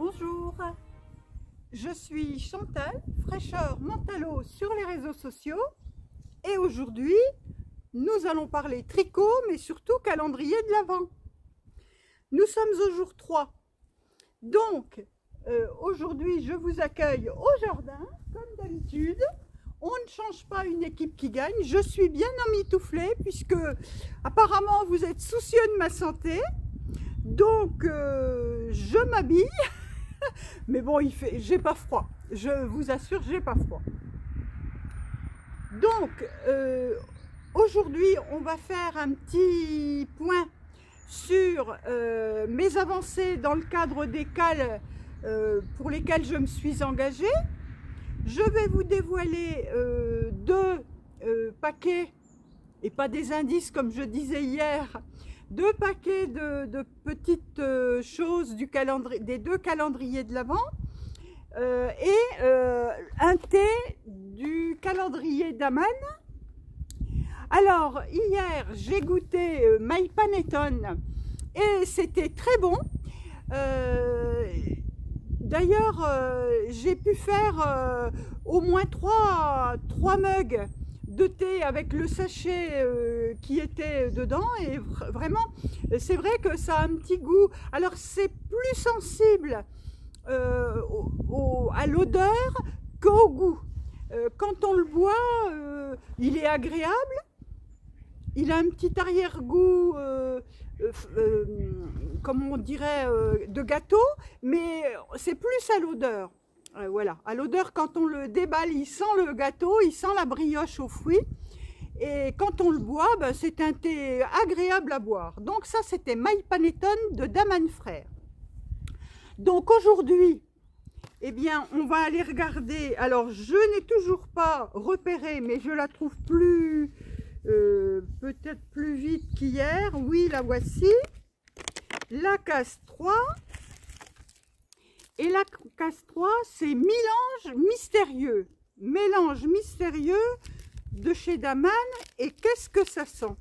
Bonjour, je suis Chantal, fraîcheur Mentalo sur les réseaux sociaux et aujourd'hui nous allons parler tricot mais surtout calendrier de l'Avent. Nous sommes au jour 3, donc aujourd'hui je vous accueille au jardin comme d'habitude. On ne change pas une équipe qui gagne, je suis bien emmitouflée puisque apparemment vous êtes soucieux de ma santé, donc je m'habille. Mais bon, j'ai pas froid. Je vous assure, j'ai pas froid. Donc, aujourd'hui, on va faire un petit point sur mes avancées dans le cadre des cales pour lesquelles je me suis engagée. Je vais vous dévoiler deux paquets, et pas des indices comme je disais hier, deux paquets de petites choses des deux calendriers de l'Avent et un thé du calendrier d'Aman. Alors hier j'ai goûté My Panettone et c'était très bon. D'ailleurs j'ai pu faire au moins trois mugs de thé avec le sachet qui était dedans et vraiment c'est vrai que ça a un petit goût. Alors c'est plus sensible à l'odeur qu'au goût. Quand on le boit, il est agréable, il a un petit arrière-goût comme on dirait de gâteau, mais c'est plus à l'odeur. Voilà, à l'odeur, quand on le déballe, il sent le gâteau, il sent la brioche aux fruits. Et quand on le boit, ben, c'est un thé agréable à boire. Donc ça, c'était My Panettone de Daman Frères. Donc aujourd'hui, eh bien, on va aller regarder. Alors, je n'ai toujours pas repéré, mais je la trouve plus, peut-être plus vite qu'hier. Oui, la voici. La case 3. Et la case 3, c'est Mélange mystérieux. Mélange mystérieux de chez Daman. Et qu'est-ce que ça sent,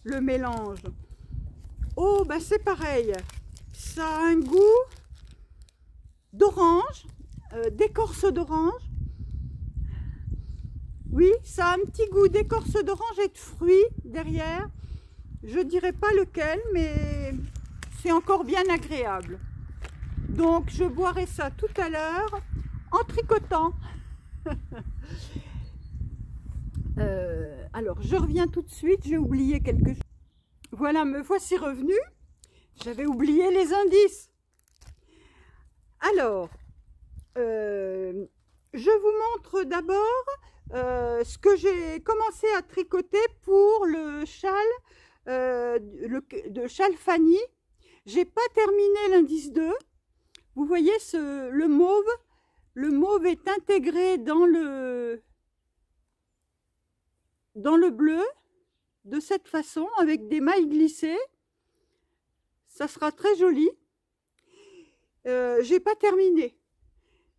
le mélange? Oh, ben c'est pareil. Ça a un goût d'orange, d'écorce d'orange. Oui, ça a un petit goût d'écorce d'orange et de fruits derrière. Je dirais pas lequel, mais c'est encore bien agréable. Donc, je boirai ça tout à l'heure en tricotant. Alors, je reviens tout de suite. J'ai oublié quelque chose. Voilà, me voici revenue. J'avais oublié les indices. Alors, je vous montre d'abord ce que j'ai commencé à tricoter pour le châle de châle Fanny. J'ai pas terminé l'indice 2. Vous voyez le mauve est intégré dans le bleu de cette façon avec des mailles glissées. Ça sera très joli. J'ai pas terminé,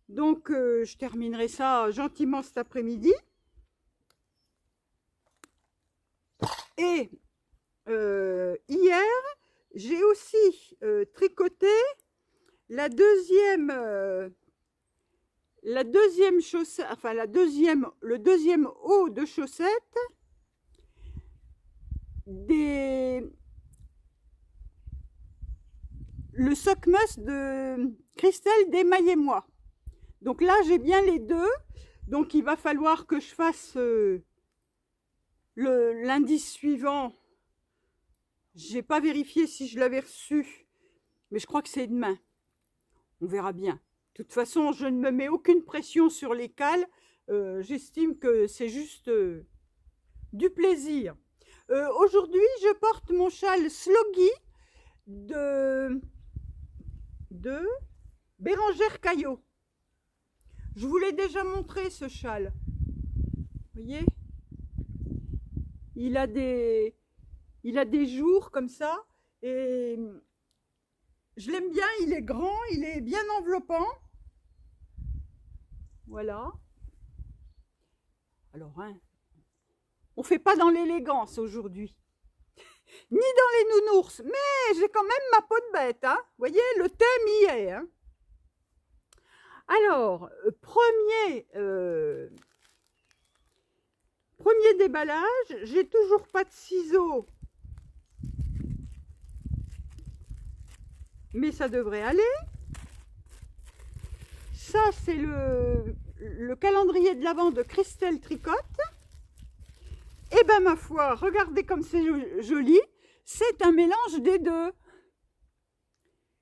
donc je terminerai ça gentiment cet après-midi. Et hier, j'ai aussi tricoté la deuxième chaussette, enfin le deuxième haut de chaussette le sockmus de Christelle d'Émaillez-moi. Donc là j'ai bien les deux, donc il va falloir que je fasse l'indice suivant. J'ai pas vérifié si je l'avais reçu, mais je crois que c'est demain. On verra bien. De toute façon, je ne me mets aucune pression sur les cales. J'estime que c'est juste du plaisir. Aujourd'hui, je porte mon châle Sloggy de Bérangère Caillot. Je vous l'ai déjà montré ce châle. Vous voyez, il a des jours comme ça et je l'aime bien. Il est grand, il est bien enveloppant. Voilà. Alors, hein, on fait pas dans l'élégance aujourd'hui. ni dans les nounours, mais j'ai quand même ma peau de bête, hein. Vous voyez, le thème y est, hein. Alors, premier déballage, j'ai toujours pas de ciseaux, mais ça devrait aller. Ça, c'est le calendrier de l'Avent de Christelle Tricotte. Et ben ma foi, regardez comme c'est joli, c'est un mélange des deux.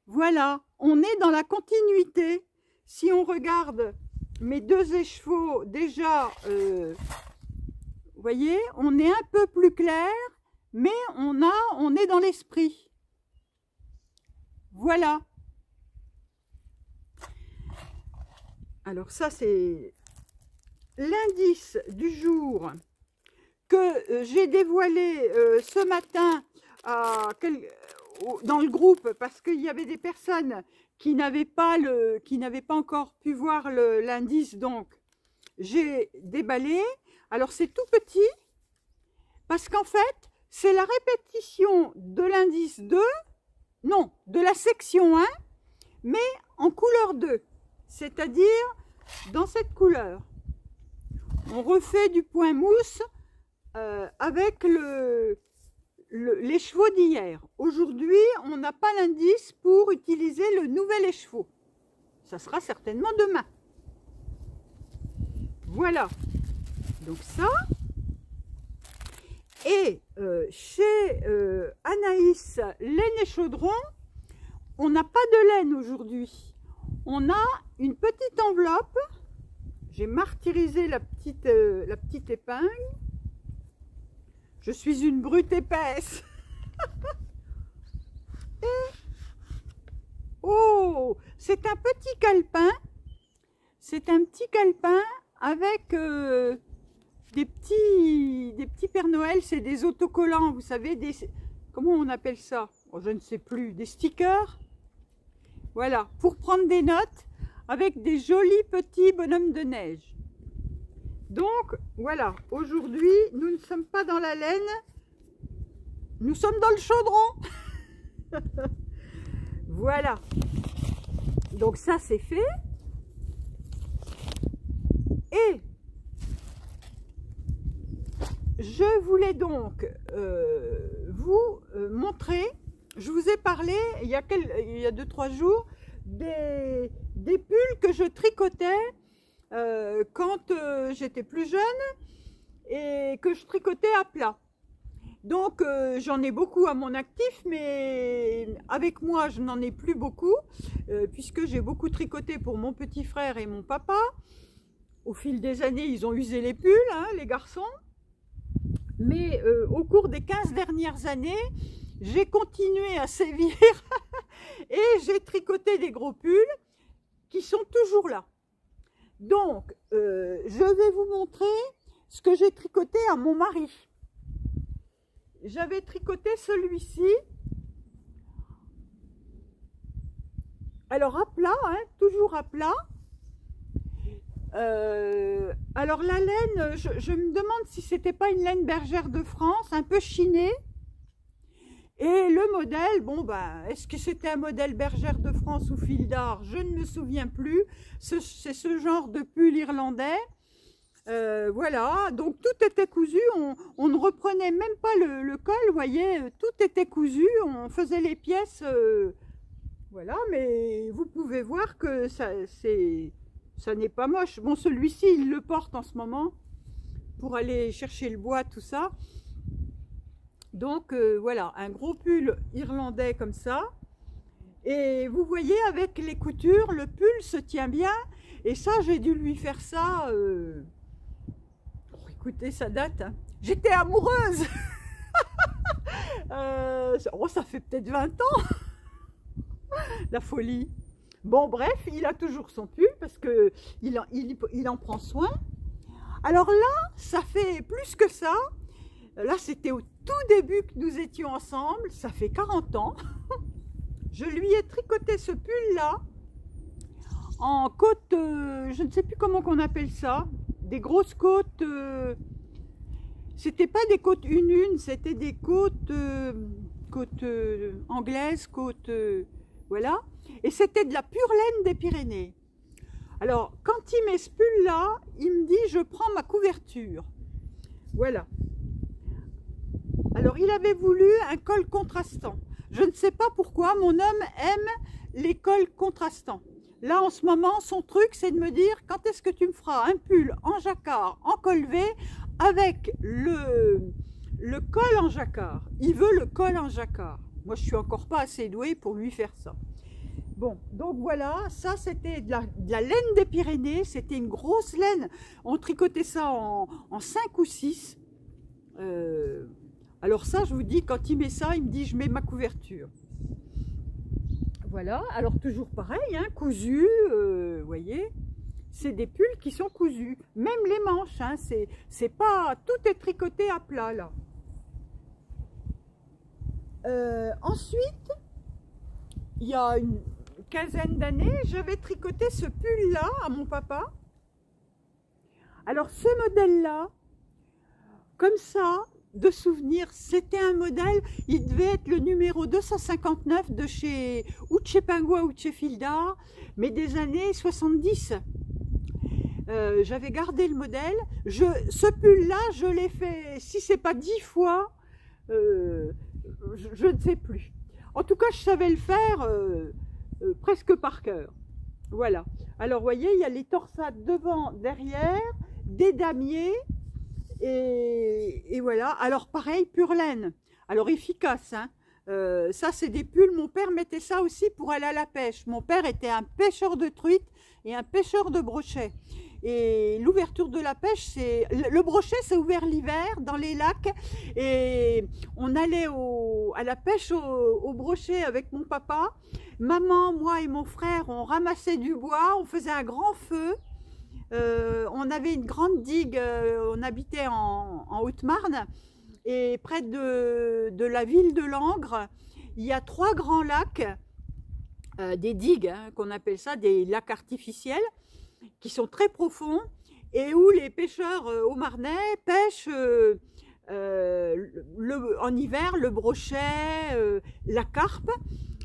Voilà, on est dans la continuité. Si on regarde mes deux écheveaux, déjà, vous voyez, on est un peu plus clair, mais on est dans l'esprit. Voilà. Alors ça, c'est l'indice du jour que j'ai dévoilé ce matin dans le groupe, parce qu'il y avait des personnes qui n'avaient pas encore pu voir l'indice, donc j'ai déballé. Alors c'est tout petit, parce qu'en fait, c'est la répétition de l'indice 2, non, de la section 1, mais en couleur 2, c'est-à-dire dans cette couleur. On refait du point mousse avec l'écheveau d'hier. Aujourd'hui, on n'a pas l'indice pour utiliser le nouvel écheveau. Ça sera certainement demain. Voilà. Donc ça. Et chez Anaïs Laine et Chaudron, on n'a pas de laine aujourd'hui. On a une petite enveloppe. J'ai martyrisé la petite épingle. Je suis une brute épaisse. Et oh, c'est un petit calepin. C'est un petit calepin avec des petits Père Noël. C'est des autocollants, vous savez, comment on appelle ça? Oh, je ne sais plus. Des stickers. Voilà, pour prendre des notes avec des jolis petits bonhommes de neige. Donc, voilà, aujourd'hui, nous ne sommes pas dans la laine, nous sommes dans le chaudron. Voilà. Donc ça, c'est fait. Et je voulais donc vous montrer, je vous ai parlé il y a 2-3 jours, des pulls que je tricotais quand j'étais plus jeune et que je tricotais à plat. Donc j'en ai beaucoup à mon actif, mais avec moi je n'en ai plus beaucoup puisque j'ai beaucoup tricoté pour mon petit frère et mon papa. Au fil des années, ils ont usé les pulls, hein, les garçons. Mais au cours des 15 dernières années, j'ai continué à sévir et j'ai tricoté des gros pulls qui sont toujours là. Donc, je vais vous montrer ce que j'ai tricoté à mon mari. J'avais tricoté celui-ci. Alors à plat, hein, toujours à plat. Alors la laine, je me demande si c'était pas une laine bergère de France, un peu chinée. Et le modèle, bon ben, est-ce que c'était un modèle bergère de France ou fil d'art? Je ne me souviens plus. C'est ce genre de pull irlandais. Voilà, donc tout était cousu. On ne reprenait même pas le col, vous voyez, tout était cousu. On faisait les pièces, voilà. Mais vous pouvez voir que ça n'est pas moche. Bon, celui-ci, il le porte en ce moment pour aller chercher le bois, tout ça. Donc voilà, un gros pull irlandais comme ça. Et vous voyez, avec les coutures, le pull se tient bien. Et ça, j'ai dû lui faire ça. Oh, écoutez, ça date. Hein. J'étais amoureuse. Oh, ça fait peut-être 20 ans. La folie. Bon, bref, il a toujours son pull parce que il en prend soin. Alors là, ça fait plus que ça. Là, c'était au tout début que nous étions ensemble. Ça fait 40 ans. Je lui ai tricoté ce pull-là en côte, je ne sais plus comment on appelle ça. Des grosses côtes. C'était pas des côtes une, c'était des côtes, anglaises, voilà. Et c'était de la pure laine des Pyrénées. Alors, quand il met ce pull-là, il me dit, je prends ma couverture. Voilà. Alors, il avait voulu un col contrastant. Je ne sais pas pourquoi, mon homme aime les cols contrastants. Là, en ce moment, son truc, c'est de me dire, quand est-ce que tu me feras un pull en jacquard, en col V, avec le col en jacquard. Il veut le col en jacquard. Moi, je suis encore pas assez douée pour lui faire ça. Bon, donc voilà, ça c'était de la laine des Pyrénées, c'était une grosse laine. On tricotait ça en 5 ou 6. Alors ça, je vous dis, quand il met ça, il me dit, je mets ma couverture. Voilà, alors toujours pareil, hein, cousu, vous voyez, c'est des pulls qui sont cousus. Même les manches, hein, c'est pas, tout est tricoté à plat là. Ensuite, il y a une quinzaine d'années, j'avais tricoté ce pull là à mon papa. Alors ce modèle là, comme ça, de souvenir, c'était un modèle, il devait être le numéro 259 de chez Uchepingua ou Uchefildar, mais des années 70. J'avais gardé le modèle. Ce pull là, je l'ai fait, si c'est pas 10 fois, je ne sais plus. En tout cas, je savais le faire presque par cœur. Voilà. Alors, vous voyez, il y a les torsades devant, derrière, des damiers, et voilà. Alors, pareil, pure laine. Alors, efficace, hein. Ça, c'est des pulls. Mon père mettait ça aussi pour aller à la pêche. Mon père était un pêcheur de truites et un pêcheur de brochets. Et l'ouverture de la pêche, c'est le brochet, c'est ouvert l'hiver dans les lacs. Et on allait à la pêche au brochet avec mon papa. Maman, moi et mon frère, on ramassait du bois, on faisait un grand feu. On avait une grande digue, on habitait en Haute-Marne. Et près de la ville de Langres, il y a 3 grands lacs, des digues, hein, qu'on appelle ça, des lacs artificiels, qui sont très profonds et où les pêcheurs haut-marnais pêchent en hiver le brochet, la carpe.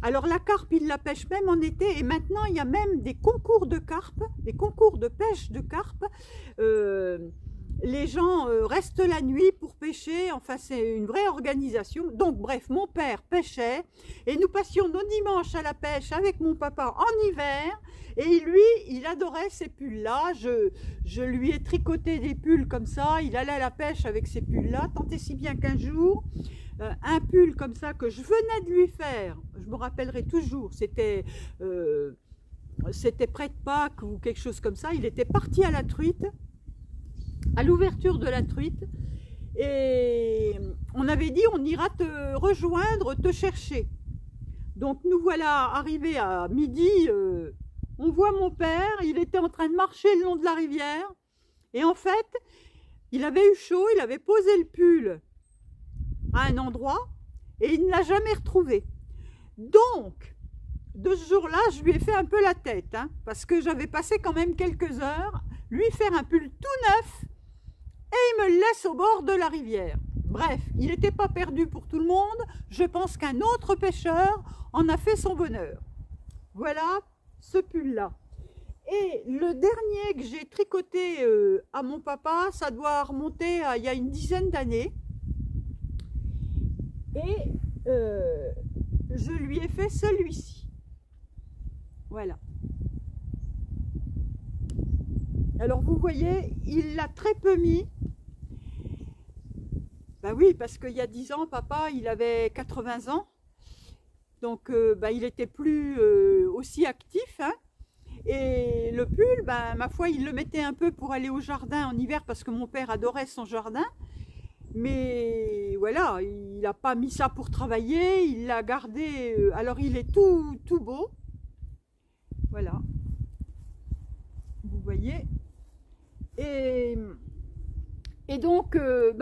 Alors la carpe, ils la pêchent même en été et maintenant il y a même des concours de carpe, des concours de pêche de carpe. Les gens restent la nuit pour pêcher, enfin c'est une vraie organisation. Donc bref, mon père pêchait et nous passions nos dimanches à la pêche avec mon papa en hiver. Et lui, il adorait ces pulls-là. Je lui ai tricoté des pulls comme ça. Il allait à la pêche avec ces pulls-là. Tant et si bien qu'un jour, un pull comme ça que je venais de lui faire, je me rappellerai toujours, c'était près de Pâques ou quelque chose comme ça. Il était parti à la truite, à l'ouverture de la truite. Et on avait dit, on ira te rejoindre, te chercher. Donc nous voilà arrivés à midi. On voit mon père, il était en train de marcher le long de la rivière. Et en fait, il avait eu chaud, il avait posé le pull à un endroit et il ne l'a jamais retrouvé. Donc, de ce jour-là, je lui ai fait un peu la tête, hein, parce que j'avais passé quand même quelques heures, lui faire un pull tout neuf et il me le laisse au bord de la rivière. Bref, il n'était pas perdu pour tout le monde. Je pense qu'un autre pêcheur en a fait son bonheur. Voilà ce pull-là. Et le dernier que j'ai tricoté à mon papa, ça doit remonter à il y a une dizaine d'années. Et je lui ai fait celui-ci. Voilà. Alors vous voyez, il l'a très peu mis. Ben oui, parce qu'il y a 10 ans, papa, il avait 80 ans. Donc, il n'était plus aussi actif. Hein. Et le pull, ma foi, il le mettait un peu pour aller au jardin en hiver parce que mon père adorait son jardin. Mais voilà, il n'a pas mis ça pour travailler, il l'a gardé. Alors, il est tout beau. Voilà. Vous voyez. Et donc,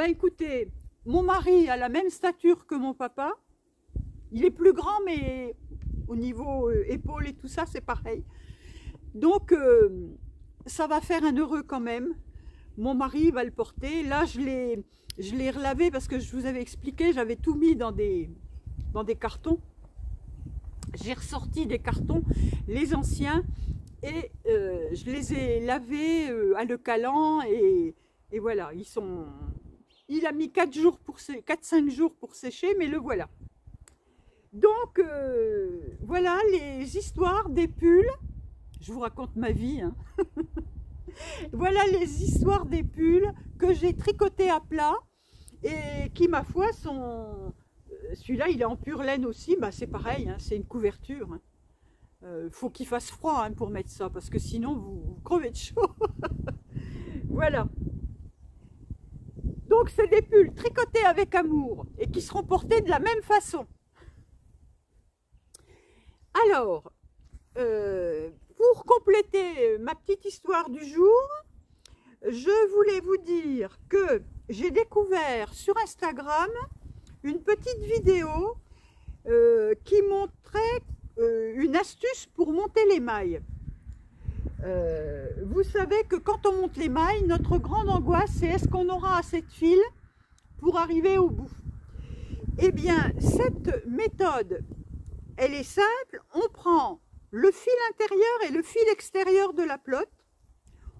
écoutez, mon mari a la même stature que mon papa. Il est plus grand, mais au niveau épaules et tout ça, c'est pareil. Donc, ça va faire un heureux quand même. Mon mari va le porter. Là, je Je l'ai relavé parce que je vous avais expliqué, j'avais tout mis dans des cartons. J'ai ressorti des cartons, les anciens, et je les ai lavés à le calant, et voilà, il a mis 4-5 jours pour sécher, mais le voilà. Donc voilà les histoires des pulls. Je vous raconte ma vie, hein. Voilà les histoires des pulls que j'ai tricotés à plat et qui, ma foi, sont... Celui-là, il est en pure laine aussi, bah, c'est pareil, hein, c'est une couverture. Faut qu'il fasse froid, hein, pour mettre ça, parce que sinon vous crevez de chaud. Voilà. Donc c'est des pulls tricotés avec amour et qui seront portés de la même façon. Alors, pour compléter ma petite histoire du jour, je voulais vous dire que j'ai découvert sur Instagram une petite vidéo qui montrait une astuce pour monter les mailles. Vous savez que quand on monte les mailles, notre grande angoisse, c'est est-ce qu'on aura assez de fil pour arriver au bout. Eh bien, cette méthode, elle est simple. On prend le fil intérieur et le fil extérieur de la pelote.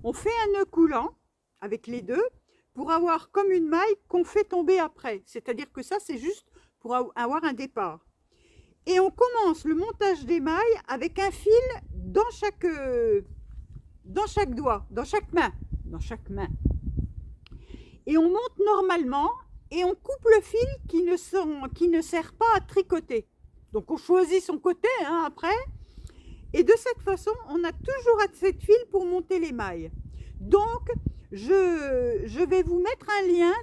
On fait un nœud coulant avec les deux pour avoir comme une maille qu'on fait tomber après. C'est-à-dire que ça, c'est juste pour avoir un départ. Et on commence le montage des mailles avec un fil dans chaque doigt, dans chaque main. Et on monte normalement et on coupe le fil qui ne sert pas à tricoter. Donc on choisit son côté, hein, après. Et de cette façon, on a toujours assez de fil pour monter les mailles. Donc, je vais vous mettre un lien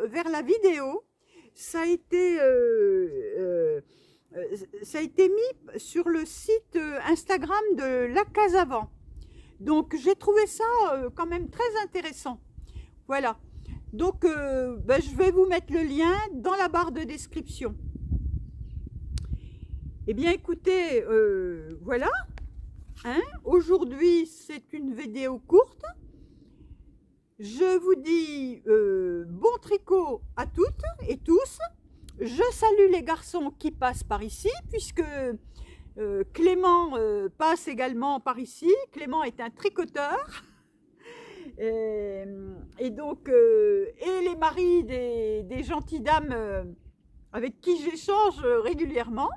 vers la vidéo. Ça a été mis sur le site Instagram de La Casavant. Donc, j'ai trouvé ça quand même très intéressant. Voilà. Donc, je vais vous mettre le lien dans la barre de description. Eh bien, écoutez, voilà. Hein, aujourd'hui, c'est une vidéo courte. Je vous dis bon tricot à toutes et tous. Je salue les garçons qui passent par ici, puisque Clément passe également par ici. Clément est un tricoteur. Et donc, et les maris des gentilles dames avec qui j'échange régulièrement.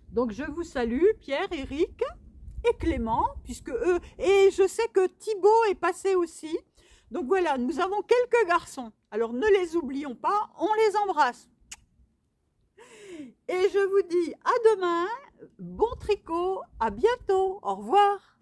Donc je vous salue, Pierre, Eric et Clément, puisque eux, et je sais que Thibaut est passé aussi. Donc voilà, nous avons quelques garçons. Alors ne les oublions pas, on les embrasse. Et je vous dis à demain, bon tricot, à bientôt, au revoir.